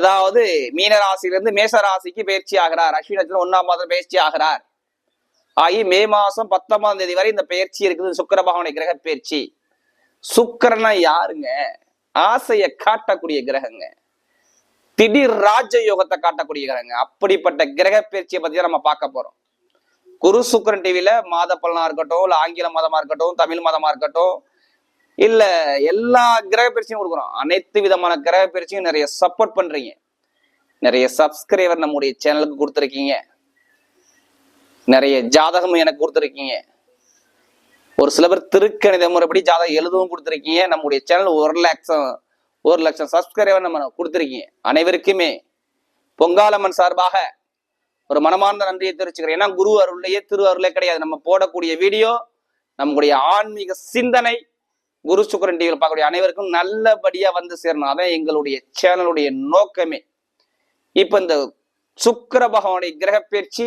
அதாவது மீன ராசியிலிருந்து மேச ராசிக்கு பயிற்சி ஆகிறார். அஸ்வினி நட்சத்திரம் 1ஆம் மாதம் பயிற்சி ஆகிறார். ஆகி மே மாசம் 19ஆம் தேதி வரை இந்த பயிற்சி இருக்குது. சுக்கிர பகவானுடைய கிரக பயிற்சி. சுக்கிரனா யாருங்க? ஆசையை காட்டக்கூடிய கிரகங்க. திடீர் ராஜ யோகத்தை காட்டக்கூடிய கிரகங்க. அப்படிப்பட்ட கிரக பயிற்சியை பத்தி தான் நம்ம பார்க்க போறோம். குரு சுக்கிரன் டிவில மாத பலனா இருக்கட்டும், இல்ல ஆங்கில மதமா இருக்கட்டும், தமிழ் மதமா இருக்கட்டும், இல்ல எல்லா கிரக பயிற்சியும் கொடுக்குறோம். அனைத்து விதமான கிரக பயிற்சியும் நிறைய சப்போர்ட் பண்றீங்க. நிறைய சப்ஸ்கிரைபர் நம்முடைய சேனலுக்கு கொடுத்துருக்கீங்க. நிறைய ஜாதகம் எனக்கு கொடுத்துருக்கீங்க. ஒரு சில பேர் திருக்கணித முறைப்படி ஜாதகம் எழுதவும் கொடுத்துருக்கீங்க. நம்முடைய சேனல் 1 லட்சம் சப்ஸ்கிரைபர் நம்ம கொடுத்துருக்கீங்க. அனைவருக்குமே பொங்காலம்மன் சார்பாக ஒரு மனமார்ந்த நன்றியை தெரிவிச்சுக்கிறேன். ஏன்னா குரு அருள்லையே திரு அருளே கிடையாது. நம்ம போடக்கூடிய வீடியோ நம்முடைய ஆன்மீக சிந்தனை குரு சுக்கிரன் டிவியில் பார்க்கக்கூடிய அனைவருக்கும் நல்லபடியா வந்து சேரணும். அதான் எங்களுடைய சேனலுடைய நோக்கமே. இப்ப இந்த சுக்கிர பகவானுடைய கிரக பயிற்சி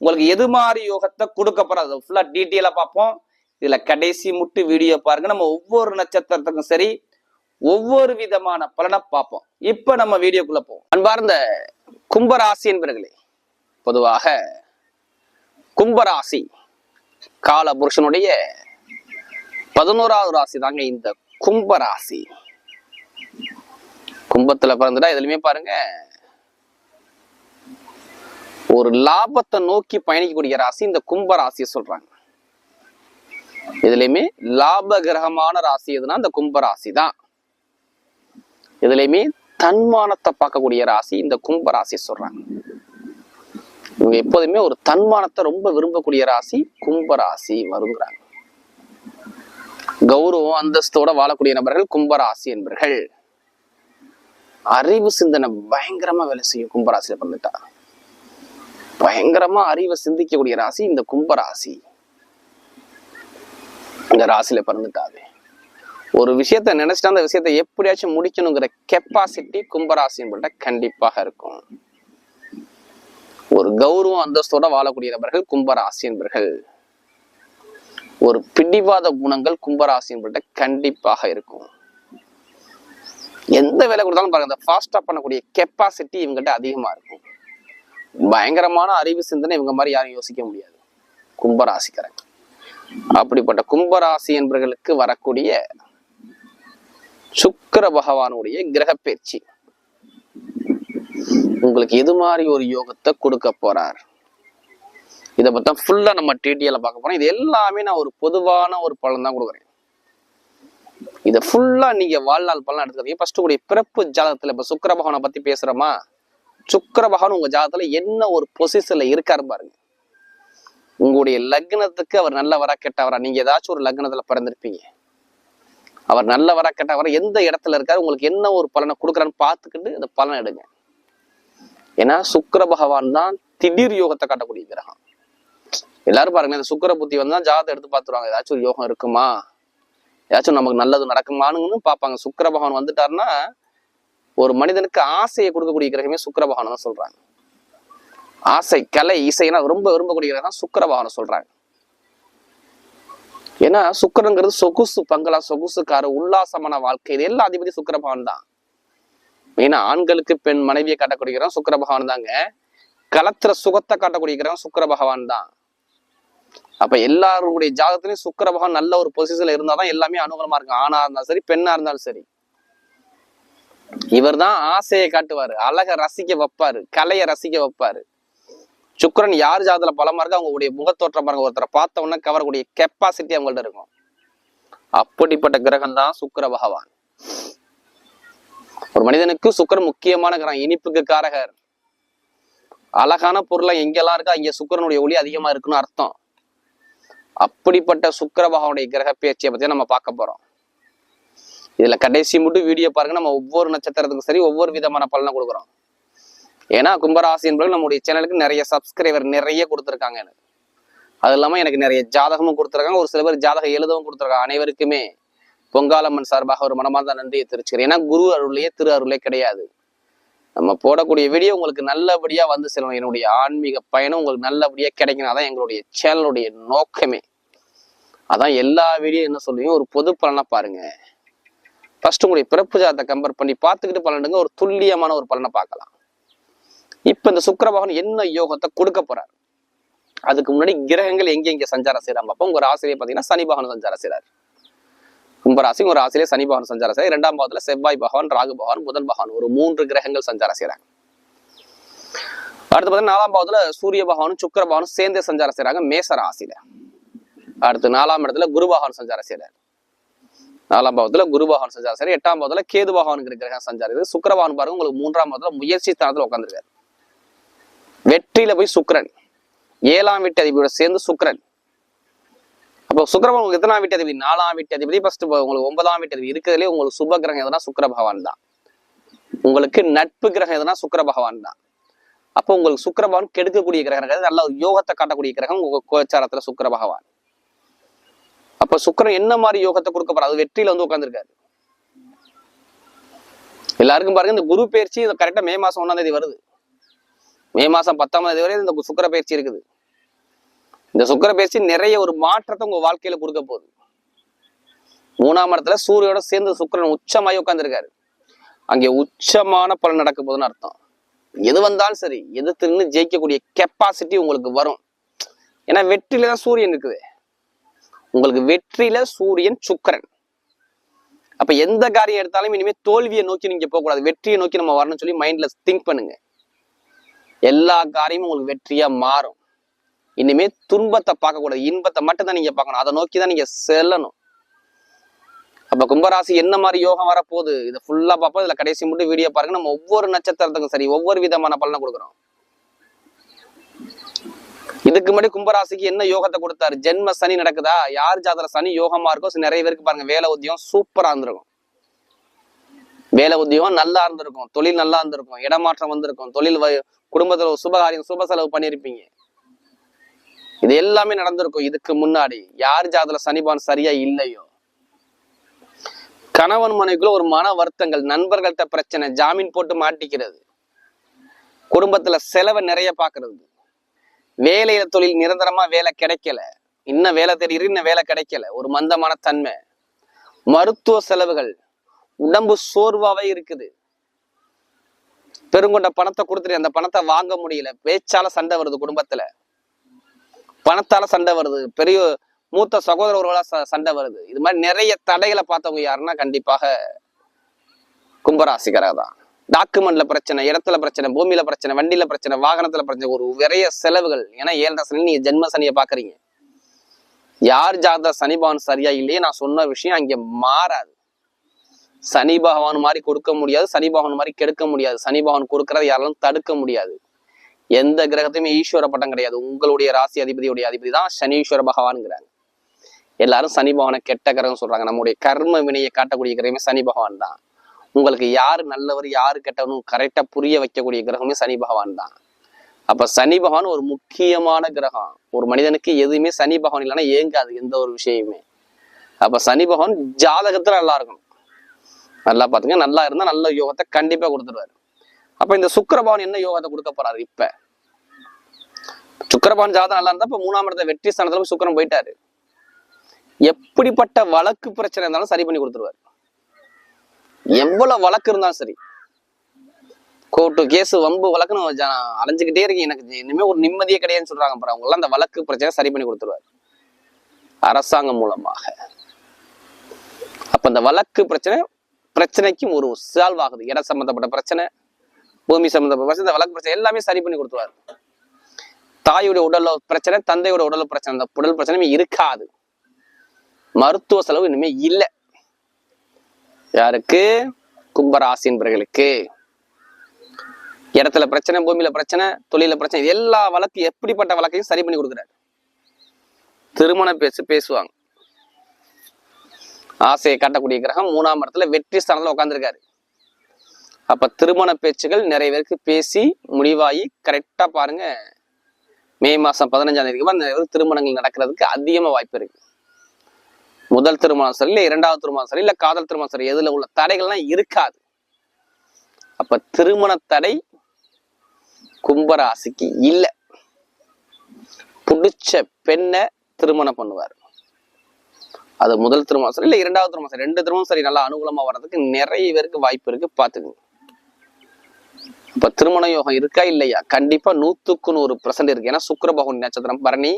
உங்களுக்கு எது மாதிரி யோகத்தை கொடுக்க போறது ஃபுல்லா டீட்டெயிலா பார்ப்போம். இதுல கடைசி முட்டு வீடியோ பாருங்க. நம்ம ஒவ்வொரு நட்சத்திரத்துக்கும் சரி ஒவ்வொரு விதமான பலனை பார்ப்போம். இப்ப நம்ம வீடியோக்குள்ள போவோம். அன்பார்ந்த கும்பராசி என்பவர்களே, பொதுவாக கும்பராசி கால புருஷனுடைய 11வது ராசி தாங்க இந்த கும்பராசி. கும்பத்துல பிறந்துட்டா எதுலையுமே பாருங்க ஒரு லாபத்தை நோக்கி பயணிக்கக்கூடிய ராசி இந்த கும்பராசியை சொல்றாங்க. இதுலயுமே லாப கிரகமான ராசி எதுனா இந்த கும்பராசி தான். இதுலயுமே தன்மானத்தை பார்க்கக்கூடிய ராசி இந்த கும்பராசி சொல்றாங்க. இவங்க எப்போதுமே ஒரு தன்மானத்தை ரொம்ப விரும்பக்கூடிய ராசி கும்பராசி வருங்கிறாங்க. கௌரவம் அந்தஸ்தோட வாழக்கூடிய நபர்கள் கும்பராசி என்பர்கள். அறிவு சிந்தனை பயங்கரமா வேலை செய்யும். கும்பராசியில பிறந்துட்டா பயங்கரமா அறிவை சிந்திக்கக்கூடிய ராசி இந்த கும்பராசி. இந்த ராசியில பிறந்துட்டாவே ஒரு விஷயத்த நினைச்சிட்டா அந்த விஷயத்த எப்படியாச்சும் முடிக்கணுங்கிற கெப்பாசிட்டி கும்பராசி என்பட்ட கண்டிப்பாக இருக்கும். ஒரு கௌரவம் அந்தஸ்தோட வாழக்கூடிய நபர்கள் கும்பராசி என்பர்கள். ஒரு பிடிவாத குணங்கள் கும்பராசி என்பட்ட கண்டிப்பாக இருக்கும். எந்த வேலை கொடுத்தாலும் பாருங்க, ஃபாஸ்டா பண்ணக்கூடிய கெப்பாசிட்டி இவங்ககிட்ட அதிகமா இருக்கும். பயங்கரமான அறிவு சிந்தனை இவங்க மாதிரி யாரும் யோசிக்க முடியாது கும்பராசிக்காரங்க. அப்படிப்பட்ட கும்பராசி என்பவர்களுக்கு வரக்கூடிய சுக்கிர பகவானுடைய கிரக பயிற்சி உங்களுக்கு எது மாதிரி ஒரு யோகத்தை கொடுக்க போறார், இதை பத்தி ஃபுல்லா நம்ம டீட்டெயில பார்க்க போறோம். இது எல்லாமே நான் ஒரு பொதுவான ஒரு பலன் தான் கொடுக்குறேன். இதை ஃபுல்லா நீங்க வாழ்நாள் பலன் எடுத்துக்கிறீங்க. ஃபர்ஸ்ட் கூடிய பிறப்பு ஜாதகத்துல இப்ப சுக்கிர பகவானை பத்தி பேசுறோமா, சுக்கிர பகவான் உங்க ஜாதகத்துல என்ன ஒரு பொசிஷன்ல இருக்காரு பாருங்க. உங்களுடைய லக்னத்துக்கு அவர் நல்லவரா கெட்டவரா, நீங்க ஏதாச்சும் ஒரு லக்னத்துல பிறந்திருப்பீங்க. அவர் நல்லவரா கெட்டவரா, எந்த இடத்துல இருக்காரு, உங்களுக்கு என்ன ஒரு பலனை கொடுக்குறான்னு பார்த்துக்கிட்டு அந்த பலனை எடுங்க. ஏன்னா சுக்கிர பகவான் தான் திடீர் யோகத்தை காட்டக்கூடிய கிரகம். எல்லாரும் பாருங்க, இந்த சுக்கிர புத்தி வந்தா ஜாதகத்தை எடுத்து பார்த்துருவாங்க. ஏதாச்சும் ஒரு யோகம் இருக்குமா, ஏதாச்சும் நமக்கு நல்லது நடக்குமானுங்கன்னு பார்ப்பாங்க. சுக்கிர பகவான் வந்துட்டாருன்னா ஒரு மனிதனுக்கு ஆசையை கொடுக்கக்கூடிய கிரகமே சுக்கிர பகவான் தான் சொல்றாங்க. ஆசை, கலை, இசைனா ரொம்ப விரும்பக்கூடிய கிரகம் சுக்கிர பகவான் சொல்றாங்க. ஏன்னா சுக்கிரங்கிறது சொகுசு பங்களா, சொகுசுக்காரு, உல்லாசமான வாழ்க்கை, இது எல்லா அதிபதி சுக்கிர பகவான் தான். ஏன்னா ஆண்களுக்கு பெண் மனைவியை காட்டக்கூடிய கிரகம் சுக்கிர பகவான் தாங்க. களத்திர சுகத்தை காட்டக்கூடிய கிரகம் சுக்கிர பகவான் தான். அப்ப எல்லாருடைய ஜாதகத்திலையும் சுக்கிர பகவான் நல்ல ஒரு பொசிஷன்ல இருந்தாதான் எல்லாமே அனுகூலமா இருக்கும். ஆணா இருந்தாலும் சரி, பெண்ணா இருந்தாலும் சரி. இவர் தான் ஆசையை காட்டுவாரு, அழக ரசிக்க வைப்பாரு, கலையை ரசிக்க வைப்பாரு. சுக்கிரன் யார் ஜாதகத்துல பலமா இருக்கு அவங்களுடைய முகத்தோற்றம் பாருங்க, ஒருத்தரை பார்த்த உடனே கவரக்கூடிய கெப்பாசிட்டி அவங்கள்ட்ட இருக்கும். அப்படிப்பட்ட கிரகம் தான் சுக்கிர பகவான். ஒரு மனிதனுக்கு சுக்கிரன் முக்கியமான கிரகம், இனிப்புக்கு காரகர். அழகான பொருளை எங்கெல்லாம் இருக்கா இங்க சுக்கிரனுடைய ஒளி அதிகமா இருக்குன்னு அர்த்தம். அப்படிப்பட்ட சுக்கிர பகவானுடைய கிரக பயிற்சியை பத்தி நம்ம பார்க்க போறோம். இதுல கடைசி மட்டும் வீடியோ பாருங்க. நம்ம ஒவ்வொரு நட்சத்திரத்துக்கும் சரி ஒவ்வொரு விதமான பலனை கொடுக்குறோம். ஏன்னா கும்பராசி என்பது நம்முடைய சேனலுக்கு நிறைய சப்ஸ்கிரைபர் நிறைய கொடுத்துருக்காங்க. எனக்கு அது இல்லாம எனக்கு நிறைய ஜாதகமும் கொடுத்துருக்காங்க. ஒரு சில பேர் ஜாதகம் எழுதவும் கொடுத்துருக்காங்க. அனைவருக்குமே பொங்காலம்மன் சார்பாக ஒரு மனமார்ந்த நன்றியை தெரிவிச்சுக்கிறேன். ஏன்னா குரு அருளையே திரு அருளே கிடையாது. நம்ம போடக்கூடிய வீடியோ உங்களுக்கு நல்லபடியா வந்து செல்லணும். என்னுடைய ஆன்மீக பயணம் உங்களுக்கு நல்லபடியா கிடைக்கணும். அதான் எங்களுடைய சேனலுடைய நோக்கமே. அதான் எல்லா வீடியோ என்ன சொல்லுவீங்க, ஒரு பொது பலனா பாருங்க. ஃபர்ஸ்ட் உங்களுடைய பிறப்பு ஜாதத்தை கம்பேர் பண்ணி பார்த்துக்கிட்டு பலனுங்க ஒரு துல்லியமான ஒரு பலனை பார்க்கலாம். இப்ப இந்த சுக்கிர பகவான் என்ன யோகத்தை கொடுக்க போறாரு, அதுக்கு முன்னாடி கிரகங்கள் எங்க சஞ்சாரம் செய்யறாங்க. அப்போ உங்க ராசியிலே பாத்தீங்கன்னா சனி பகவான் சஞ்சாரம் செய்யறாரு. கும்பராசி ஒரு ராசியிலே சனி பகவான் சஞ்சாரம் செய்ய, 2ஆம் பாவத்துல செவ்வாய் பகவான், ராகு பகவான், புதன் பகவான், ஒரு 3 கிரகங்கள் சஞ்சாரம் செய்யறாங்க. அடுத்து பார்த்தீங்கன்னா 4ஆம் பாவத்துல சூரிய பகவானும் சுக்கிர பகவானும் சேர்ந்தே சஞ்சாரம் செய்யறாங்க மேச ராசியில. அடுத்து 4ஆம் இடத்துல குரு பகவான் சஞ்சாரம் செய்யறாரு. 4ஆம் பாவத்துல குரு பகவான் சஞ்சாரம் செய்யறாரு. 8ஆம் பாவத்துல கேது பகவானுக்கு கிரகம் சஞ்சாரம். சுக்கிர பகவான் பாருங்க உங்களுக்கு 3ஆம் பாவத்துல முயற்சி ஸ்தானத்துல உட்காந்துருக்காரு. வெற்றியில போய் சுக்கிரன் 7ஆம் வீட்டு அதிபதியோட சேர்ந்து சுக்கிரன். அப்போ சுக்கிரபகவான் உங்களுக்கு எத்தனாம் வீட்டு அதிபதி? 4ஆம் வீட்டு அதிபதி. ஃபர்ஸ்ட் உங்களுக்கு 9ஆம் வீட்டு அதிபதி. இருக்கிறதுலே உங்களுக்கு சுப கிரகம் எதுனா சுக்கிர பகவான் தான். உங்களுக்கு நட்பு கிரகம் எதுனா சுக்கிர பகவான் தான். அப்போ உங்களுக்கு சுக்கிர பகவான் கெடுக்கக்கூடிய கிரகம், நல்ல யோகத்தை காட்டக்கூடிய கிரகம் உங்க கோச்சாரத்துல சுக்கிர பகவான். அப்ப சுக்கிரன் என்ன மாதிரி யோகத்தை கொடுக்க போறாரு? அது வெற்றியில வந்து உட்கார்ந்துருக்காரு. எல்லாருக்கும் பாருங்க இந்த குரு பயிற்சி கரெக்டா மே மாசம் 1ஆம் தேதி வருது. மே மாசம் 10ஆம் தேதி வரை இந்த சுக்கிர பயிற்சி இருக்குது. இந்த சுக்கிர பயிற்சி நிறைய ஒரு மாற்றத்தை உங்க வாழ்க்கையில கொடுக்க போகுது. 3ஆம் இடத்துல சூரியோட சேர்ந்து சுக்கிரன் உச்சமாயி உட்கார்ந்துருக்காரு. அங்கே உச்சமான பலன் நடக்க போகுதுன்னு அர்த்தம். எது வந்தாலும் சரி எதிர்த்து நின்று ஜெயிக்கக்கூடிய கெப்பாசிட்டி உங்களுக்கு வரும். ஏன்னா வெற்றியில தான் சூரியன் இருக்குது. உங்களுக்கு வெற்றியில சூரியன் சுக்கிரன். அப்ப எந்த காரியம் எடுத்தாலும் இனிமே தோல்வியை நோக்கி நீங்க போக கூடாது, வெற்றியை நோக்கி நம்ம வரணும்னு சொல்லி மைண்ட்ல திங்க் பண்ணுங்க. எல்லா காரியமும் உங்களுக்கு வெற்றியா மாறும். இனிமே துன்பத்தை பார்க்க கூடாது, இன்பத்தை மட்டும் தான் நீங்க பார்க்கணும். அதை நோக்கிதான் நீங்க செல்லணும். அப்ப கும்பராசி என்ன மாதிரி யோகம் வரப்போகுது இதை ஃபுல்லா பார்ப்போம். இதுல கடைசி மட்டும் வீடியோ பாருங்க. நம்ம ஒவ்வொரு நட்சத்திரத்துக்கும் சரி ஒவ்வொரு விதமான பலனை கொடுக்குறோம். இதுக்கு முன்னாடி கும்பராசிக்கு என்ன யோகத்தை கொடுத்தாரு? ஜென்ம சனி நடக்குதா? யார் ஜாதகத்துல சனி யோகமா இருக்கோ நிறைய பேருக்கு பாருங்க வேலை உத்தியோகம் சூப்பரா இருந்திருக்கும். வேலை உத்தியோகம் நல்லா இருந்திருக்கும், தொழில் நல்லா இருந்திருக்கும், இடமாற்றம் வந்திருக்கும், தொழில் குடும்பத்துல சுபகாரியம் சுப செலவு பண்ணிருப்பீங்க. இது எல்லாமே நடந்திருக்கும். இதுக்கு முன்னாடி யார் ஜாதகத்துல சனிபான் சரியா இல்லையோ, கணவன் மனைவிக்குள்ள ஒரு மன வருத்தங்கள், நண்பர்கள்ட்ட பிரச்சனை, ஜாமீன் போட்டு மாட்டிக்கிறது, குடும்பத்துல செலவை நிறைய பாக்குறது, வேலையில தொழில் நிரந்தரமா வேலை கிடைக்கல, இன்னும் வேலை தெரியுது இன்னும் வேலை கிடைக்கல, ஒரு மந்தமான தன்மை, மருத்துவ செலவுகள், உடம்பு சோர்வாவே இருக்குது, பெருங்கொண்ட பணத்தை கொடுத்துட்டு அந்த பணத்தை வாங்க முடியல, பேச்சால சண்டை வருது, குடும்பத்துல பணத்தால சண்டை வருது, பெரிய மூத்த சகோதரர்களால சண்டை வருது. இது மாதிரி நிறைய தடைகளை பார்த்தவங்க யாருன்னா கண்டிப்பாக கும்பராசிக்காரர் தான். டாக்குமெண்ட்ல பிரச்சனை, இடத்துல பிரச்சனை, பூமியில பிரச்சனை, வண்டியில பிரச்சனை, வாகனத்துல பிரச்சனை, ஒரு நிறைய செலவுகள். ஏன்னா 7 சனி நீங்க ஜென்ம சனியை பாக்குறீங்க. யார் ஜாதக சனிபகவான் சரியா இல்லையே நான் சொன்ன விஷயம் அங்க மாறாது. சனி பகவான் மாதிரி கொடுக்க முடியாது, சனி பகவான் மாதிரி கெடுக்க முடியாது. சனி பகவான் கொடுக்கறத யாராலும் தடுக்க முடியாது. எந்த கிரகத்தையுமே ஈஸ்வர பட்டம் கிடையாது. உங்களுடைய ராசி அதிபதியுடைய அதிபதி தான் சனீஸ்வர பகவான்ங்கிறாங்க. எல்லாரும் சனி பகவானை கெட்ட கிரகம் சொல்றாங்க. நம்முடைய கர்ம வினையை காட்டக்கூடிய கிரகமே சனி பகவான் தான். உங்களுக்கு யாரு நல்லவர் யாரு கெட்டவனும் கரெக்டா புரிய வைக்கக்கூடிய கிரகமே சனி பகவான் தான். அப்ப சனி பகவான் ஒரு முக்கியமான கிரகம். ஒரு மனிதனுக்கு எதுவுமே சனி பகவான் இல்லைன்னா ஏங்காது எந்த ஒரு விஷயமே. அப்ப சனி பகவான் ஜாதகத்துல நல்லா இருக்கணும். நல்லா பாத்துங்க, நல்லா இருந்தா நல்ல யோகத்தை கண்டிப்பா கொடுத்துருவாரு. அப்ப இந்த சுக்கிரபகவான் என்ன யோகத்தை கொடுக்க போறாரு? இப்ப சுக்கிரபகவான் ஜாதகம் நல்லா இருந்தா இப்ப 3ஆம் இடத்துல வெற்றி ஸ்தானத்துல சுக்கிரன் போயிட்டாரு. எப்படிப்பட்ட வழக்கு பிரச்சனை இருந்தாலும் சரி பண்ணி கொடுத்துருவாரு. எவ்வளவு வழக்கு இருந்தாலும் சரி, கோர்ட்டு கேஸ் வம்பு வழக்குன்னு அலைஞ்சுக்கிட்டே இருக்கு, எனக்கு இனிமே ஒரு நிம்மதியே கிடையாதுன்னு சொல்றாங்க பாரு, அவங்க எல்லாம் அந்த வழக்கு பிரச்சனை சரி பண்ணி கொடுத்துருவாரு அரசாங்கம் மூலமாக. அப்ப அந்த வழக்கு பிரச்சனைக்கும் ஒரு சால்வ் ஆகுது. இடம் சம்பந்தப்பட்ட பிரச்சனை, பூமி சம்பந்தப்பட்ட பிரச்சனை, இந்த வழக்கு பிரச்சனை எல்லாமே சரி பண்ணி கொடுத்துருவாரு. தாயுடைய உடல்ல பிரச்சனை, தந்தையோட உடல்ல பிரச்சனை, அந்த உடல் பிரச்சனையுமே இருக்காது. மருத்துவ செலவு இனிமே இல்லை. யாருக்கு? கும்பராசி என்பவர்களுக்கு. இடத்துல பிரச்சனை, பூமியில பிரச்சனை, தொழில பிரச்சனை, எல்லா வழக்கு எப்படிப்பட்ட வழக்கையும் சரி பண்ணி கொடுக்குறாரு. திருமண பேசுவாங்க. ஆசையை காட்டக்கூடிய கிரகம் 3ஆம் இடத்துல வெற்றி ஸ்தானத்துல உட்கார்ந்துருக்காரு. அப்ப திருமண பேச்சுகள் நிறைய பேருக்கு பேசி முடிவாகி கரெக்டா பாருங்க மே மாசம் 15ஆம் தேதிக்கு திருமணங்கள் நடக்கிறதுக்கு அதிகமா வாய்ப்பு இருக்கு. முதல் திருமணம் சரி இல்ல 2வது திருமணம் சரி இல்ல காதல் திருமணம் சரி, எதுல உள்ள தடைகள்லாம் இருக்காது. அப்ப திருமண தடை கும்பராசிக்கு இல்ல. புடிச்ச பெண்ணை திருமணம் பண்ணுவார். அது முதல் திருமணம் சரி, இல்ல இரண்டாவது திருமணம் சரி, 2 திருமணம் சரி நல்லா அனுகூலமா வர்றதுக்கு நிறைய பேருக்கு வாய்ப்பு இருக்கு, பாத்துக்கோங்க. இப்ப திருமண யோகம் இருக்கா இல்லையா? கண்டிப்பா 100% இருக்கு. ஏன்னா சுக்கிர பகவான் நட்சத்திரம் பரணி,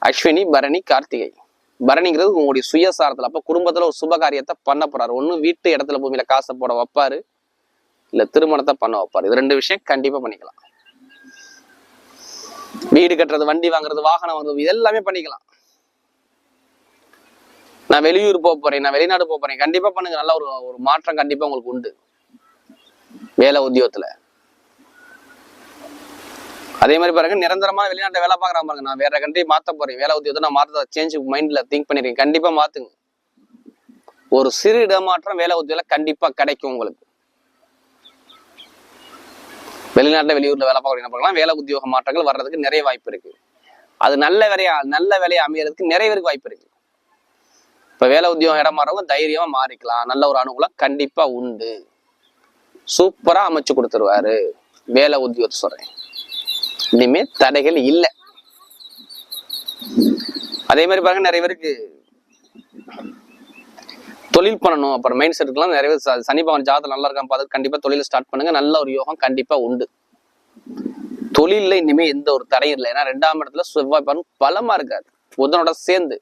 அஸ்வினி, பரணி, கார்த்திகை. பரணிங்கிறது உங்களுடைய சுயசாரத்துல, அப்ப குடும்பத்துல ஒரு சுப காரியத்தை பண்ண போறாரு. ஒண்ணு வீட்டு இடத்துல பூமியில காசை போட வைப்பாரு, இல்ல திருமணத்தை பண்ண வைப்பாரு. இது 2 விஷயம் கண்டிப்பா பண்ணிக்கலாம். வீடு கட்டுறது, வண்டி வாங்குறது, வாகனம் வாங்குறது, இது எல்லாமே பண்ணிக்கலாம். நான் வெளியூர் போக போறேன், நான் வெளிநாடு போக போறேன், கண்டிப்பா பண்ணுங்க. நல்ல ஒரு மாற்றம் கண்டிப்பா உங்களுக்கு உண்டு வேலை உத்தியோகத்துல. அதே மாதிரி பாருங்க, நிரந்தரமா வெளிநாட்டை வேலை பாக்குறாங்க பாருங்க, நான் வேற கண்ட்ரி மாத்த போறேன், வேலை உத்தியோகத்தை நான் மாத்த சேஞ்ச் மைண்ட்ல திங்க் பண்ணிருக்கேன், கண்டிப்பா மாத்துங்க. ஒரு சிறு இடமாற்றம் வேலை உத்தியோகம் கண்டிப்பா கிடைக்கும் உங்களுக்கு. வெளிநாட்டுல வெளியூர்ல வேலை பார்க்கலாம், வேலை உத்தியோக மாற்றங்கள் வர்றதுக்கு நிறைய வாய்ப்பு இருக்கு. அது நல்ல வேலையை அமையறதுக்கு நிறைய பேருக்கு வாய்ப்பு இருக்கு. இப்ப வேலை உத்தியோகம் இடம் மாறவங்க தைரியமா மாறிக்கலாம். நல்ல ஒரு அனுகூலம் கண்டிப்பா உண்டு. சூப்பரா அமைச்சு கொடுத்துருவாரு வேலை உத்தியோகத்தை சொல்றேன். இனிமே தடைகள் இல்லை. அதே மாதிரி பாருங்க, நிறைய பேருக்கு தொழில் பண்ணணும் அப்புறம் மைண்ட் செட் இருக்கலாம். நிறைய பேர் சனி பகவான் ஜாதகம் நல்லா இருக்கான்னு பார்த்து கண்டிப்பா தொழில் ஸ்டார்ட் பண்ணுங்க. நல்ல ஒரு யோகம் கண்டிப்பா உண்டு. தொழில இனிமே எந்த ஒரு தடையும் இல்லை. ஏன்னா 2ஆம் இடத்துல செவ்வாய் பலமா இருக்காது புதனோட சேர்ந்து.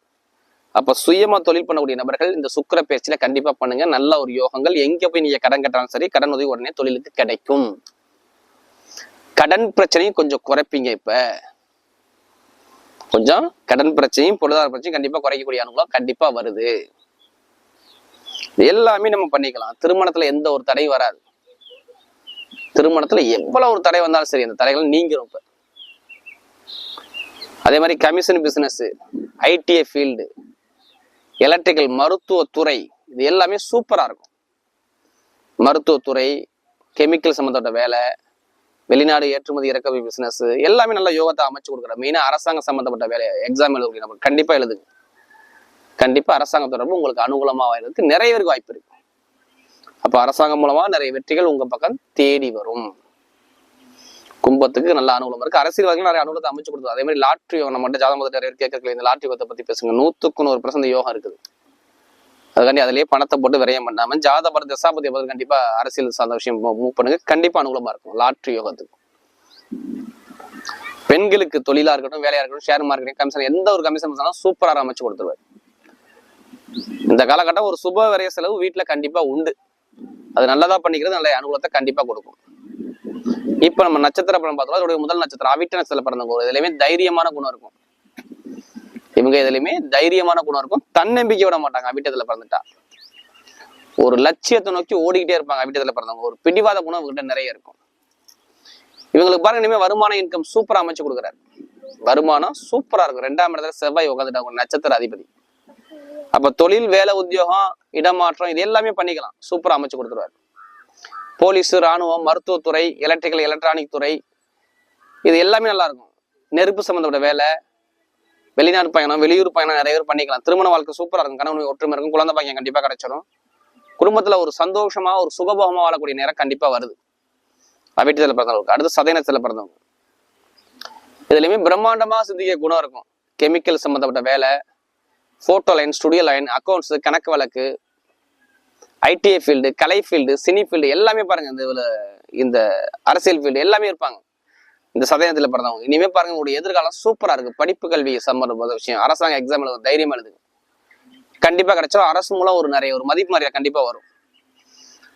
அப்ப சுயமா தொழில் பண்ணக்கூடிய நபர்கள் இந்த சுக்கிர பயிற்சியில கண்டிப்பா பண்ணுங்க. நல்ல ஒரு யோகங்கள். எங்க போய் நீங்க கடன் கட்டாலும் சரி, கடன் உதவி உடனே தொழிலுக்கு கிடைக்கும். கடன் பிரச்சனையும் கொஞ்சம் குறைப்பீங்க. இப்ப கொஞ்சம் கடன் பிரச்சனையும் பொருளாதார பிரச்சனையும் கண்டிப்பா குறைக்கக்கூடிய அனுகூலம் கண்டிப்பா வருது. எல்லாமே நம்ம பண்ணிக்கலாம். திருமணத்துல எந்த ஒரு தடையும் வராது. திருமணத்துல எவ்வளவு ஒரு தடை வந்தாலும் சரி, அந்த தடைகள் நீங்கிரும். இப்ப அதே மாதிரி commission business, ITI field, electrical, மருத்துவத்துறை, இது எல்லாமே சூப்பரா இருக்கும். மருத்துவத்துறை, கெமிக்கல் சம்பந்தப்பட்ட வேலை, வெளிநாடு ஏற்றுமதி இறக்குமதி பிசினஸ், எல்லாமே நல்ல யோகத்தை அமைச்சு கொடுக்குற. மெயினா அரசாங்கம் சம்பந்தப்பட்ட வேலை எக்ஸாம் எழுதக்கூடிய நம்ம கண்டிப்பா எழுதுங்க. கண்டிப்பா அரசாங்க தொடர்பு உங்களுக்கு அனுகூலமா வர்றதுக்கு நிறைய பேருக்கு வாய்ப்பு இருக்கு. அப்ப அரசாங்கம் மூலமா நிறைய வெற்றிகள் உங்க பக்கம் தேடி வரும். கும்பத்துக்கு நல்ல அனுகூலம் இருக்கு. அரசியல்வாதிகள் நிறைய அனுகூலத்தை அமைச்சு கொடுத்தது. அதே மாதிரி லாட்ரி யோகம், நம்ம ஜாதகம் நிறைய கேட்கல, இந்த லாட்ரி யோகத்தை பத்தி பேசுங்க. 100% யோகம் இருக்குது. அதுக்காண்டி அதுலயே பணத்தை போட்டு விரயம் பண்ணாம ஜாதக தசாபதியை பார்த்து கண்டிப்பா அரசியல் சார்ந்த விஷயம் மூவ் பண்ணுங்க. கண்டிப்பா அனுகூலமா இருக்கும் லாட்ரி யோகத்துக்கு. பெண்களுக்கு தொழிலா இருக்கட்டும், வேலையா இருக்கட்டும், ஷேர் மார்க்கெட்டிங், கமிஷன், எந்த ஒரு கமிஷன் சூப்பரா அமைச்சு கொடுத்துருவாரு. இந்த காலகட்டம் ஒரு சுப விரைய செலவு வீட்டுல கண்டிப்பா உண்டு. அது நல்லதா பண்ணிக்கிறது நல்ல அனுகூலத்தை கண்டிப்பா கொடுக்கும். இப்ப நம்ம நட்சத்திர பலன் பார்த்தோம். அதோடைய முதல் நட்சத்திரம் அவிட்ட நட்சத்திர பிறந்தவங்க இதுலயுமே தைரியமான குணம் இருக்கும். இவங்க இதுலயுமே தைரியமான குணம் இருக்கும். தன்னம்பிக்கை விட மாட்டாங்க. அவிட்டத்துல பிறந்துட்டா ஒரு லட்சியத்தை நோக்கி ஓடிக்கிட்டே இருப்பாங்க. அவிட்டத்துல பிறந்தவங்க ஒரு பிடிவாத குணம் இவங்ககிட்ட நிறைய இருக்கும். இவங்களுக்கு பாருங்க, இனிமே வருமான இன்கம் சூப்பரா அமைச்சு கொடுக்குறாரு. வருமானம் சூப்பரா இருக்கும். 2ஆம் இடத்துல செவ்வாய் உட்காந்துட்டாங்க, நட்சத்திர அதிபதி. அப்ப தொழில், வேலை, உத்தியோகம், இடமாற்றம், இது எல்லாமே பண்ணிக்கலாம். சூப்பரா அமைச்சு கொடுத்துருவாரு. போலீஸ், ராணுவம், மருத்துவத்துறை, எலக்ட்ரிக்கல், எலக்ட்ரானிக் துறை, இது எல்லாமே நல்லா இருக்கும். நெருப்பு சம்பந்தப்பட்ட வேலை, வெளிநாடு பயணம், வெளியூர் பயணம் நிறைய பேர் பண்ணிக்கலாம். திருமண வாழ்க்கை சூப்பரா இருக்கும். கணவன் ஒற்றுமை இருக்கும். குழந்தை பையன் கண்டிப்பா கிடைச்சிடும். குடும்பத்துல ஒரு சந்தோஷமா ஒரு சுகபோகமா வாழக்கூடிய நேரம் கண்டிப்பா வருது அவிட்டத்துல பிறந்தவங்களுக்கு. அடுத்து சதயநட்சத்திரத்துல பிறந்தவங்க இதுலயுமே பிரம்மாண்டமா சிந்திக்க குணம் இருக்கும். கெமிக்கல் சம்பந்தப்பட்ட வேலை, photo line, studio line, accounts, கணக்கு வழக்கு, ஐடிஐ ஃபீல்டு, கலை ஃபீல்டு, சினி ஃபீல்டு, எல்லாமே பாருங்க. இந்த அரசியல் ஃபீல்டு எல்லாமே இருப்பாங்க இந்த சதயத்துல பிறந்தவங்க. இனிமே பாருங்க, உங்களுடைய எதிர்காலம் சூப்பரா இருக்கு. படிப்பு கல்வி சம்பந்தப்பட்ட விஷயம், அரசாங்க எக்ஸாம் எழுத தைரியம் எழுதுங்க. கண்டிப்பா கிடைச்சா அரசு மூலம் ஒரு மதிப்பு மரியாதை கண்டிப்பா வரும்.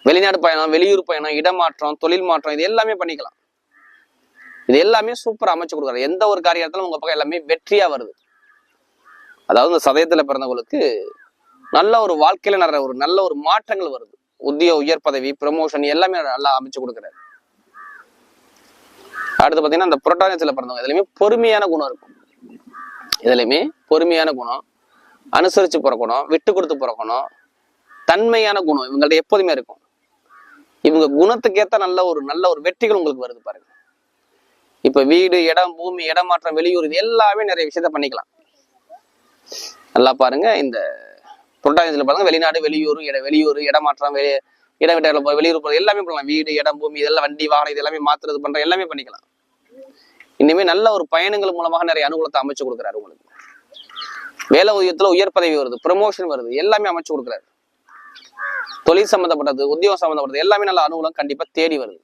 வெளிநாடு பயணம், வெளியூர் பயணம், இடமாற்றம், தொழில் மாற்றம், இது எல்லாமே பண்ணிக்கலாம். இது எல்லாமே சூப்பரா அமைச்சு கொடுக்குறாரு. எந்த ஒரு காரியத்திலும் உங்க பக்கம் எல்லாமே வெற்றியா வருது. அதாவது இந்த சதயத்துல பிறந்தவங்களுக்கு நல்ல ஒரு வாழ்க்கையில நல்ல ஒரு மாற்றங்கள் வருது. உத்தியோக உயர் பதவி, ப்ரமோஷன் எல்லாமே நல்லா அமைச்சு கொடுக்குறாரு. அடுத்து பாத்தீங்கன்னா, இந்த புரட்டாதியில பிறந்தவங்க இதுலயுமே பொறுமையான குணம் இருக்கும். இதுலயுமே பொறுமையான குணம், அனுசரிச்சு பிறக்கணும், விட்டு கொடுத்து பிறக்கணும், தன்மையான குணம் இவங்கள்ட்ட எப்போதுமே இருக்கும். இவங்க குணத்துக்கேற்ற நல்ல ஒரு வெற்றிகள் உங்களுக்கு வருது பாருங்க. இப்ப வீடு, இடம், பூமி, இடமாற்றம், வெளியூர், இது எல்லாமே நிறைய விஷயத்த பண்ணிக்கலாம். நல்லா பாருங்க, இந்த புரட்டாதியில பாருங்க, வெளிநாடு, வெளியூர், இடமாற்றம், இடம் விட்டு வெளியூர் போறது எல்லாமே பண்ணலாம். வீடு, இடம், பூமி, இதெல்லாம் வண்டி, வாகனம், இது எல்லாமே மாத்துறது பண்ற எல்லாமே பண்ணிக்கலாம். இனிமே நல்ல ஒரு பயணங்கள் மூலமாக நிறைய அனுகூலத்தை அமைச்சு கொடுக்குறாரு உங்களுக்கு. வேலை உதயத்துல உயர் பதவி வருது, ப்ரமோஷன் வருது, எல்லாமே அமைச்சு கொடுக்குறாரு. தொழில் சம்பந்தப்பட்டது, உத்தியோகம் சம்பந்தப்பட்டது எல்லாமே நல்ல அனுகூலம் கண்டிப்பா தேடி வருது.